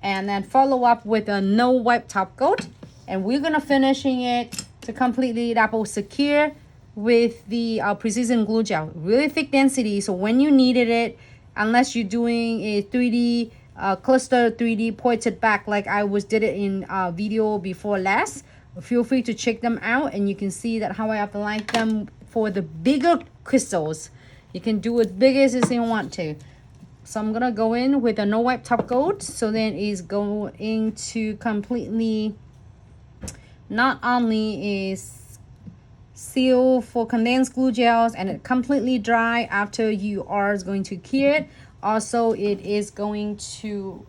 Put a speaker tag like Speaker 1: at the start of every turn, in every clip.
Speaker 1: and then follow up with a no wipe top coat, and we're gonna finishing it to completely double secure with the precision glue gel. Really thick density, so when you needed it, unless you're doing a 3D cluster 3D pointed back like I did it in video before last, feel free to check them out, and you can see that how I apply them for the bigger crystals. You can do it big as you want to. So I'm gonna go in with a no wipe top coat, so then it's going to completely not only is seal for condensed glue gels and it completely dry after you are going to cure it, also it is going to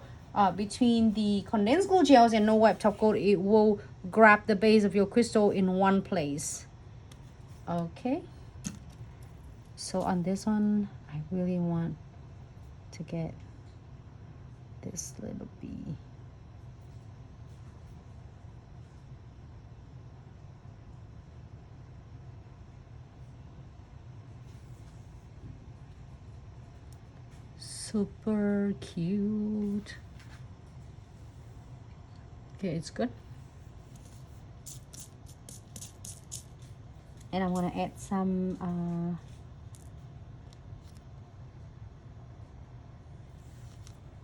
Speaker 1: between the condensed glue gels and no wipe top coat, it will grab the base of your crystal in one place. Okay, so on this one I really want to get this little bee. Super cute. Okay, it's good. And I'm gonna add some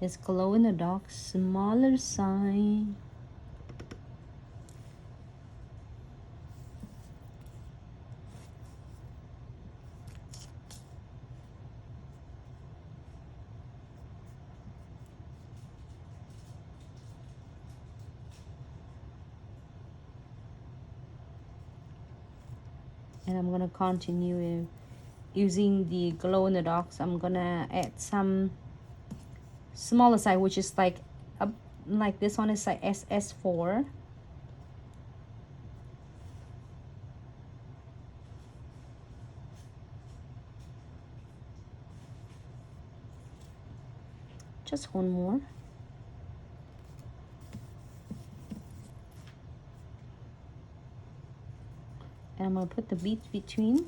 Speaker 1: it's glow in the dark smaller size. And I'm gonna continue using the glow in the dark. So I'm gonna add some smaller size, which is like this one is like SS4. Just one more. And I'm gonna put the beads between.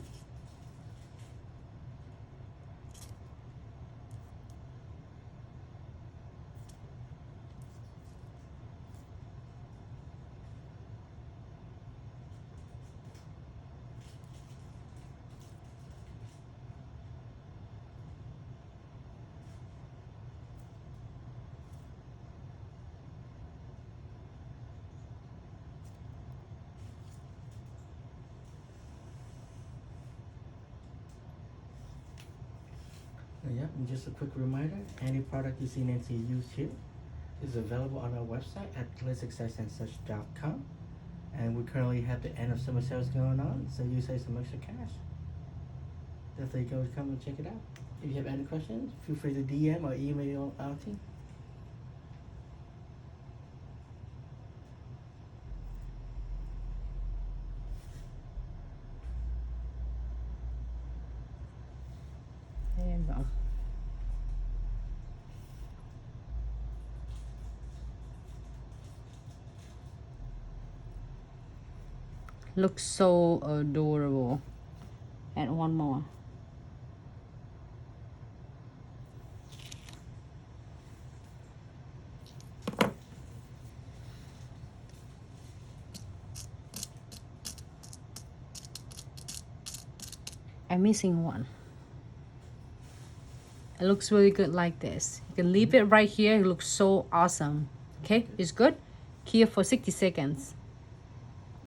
Speaker 2: Yeah, and just a quick reminder, any product you see Nancy use here is available on our website at glitzsuch.com. And we currently have the end of summer sales going on, so you save some extra cash. Definitely go come and check it out. If you have any questions, feel free to DM or email our team.
Speaker 1: There you go. Looks so adorable. And one more. I'm missing one. It looks really good like this. You can leave it right here. It looks so awesome. Okay, it's good. Cure for 60 seconds.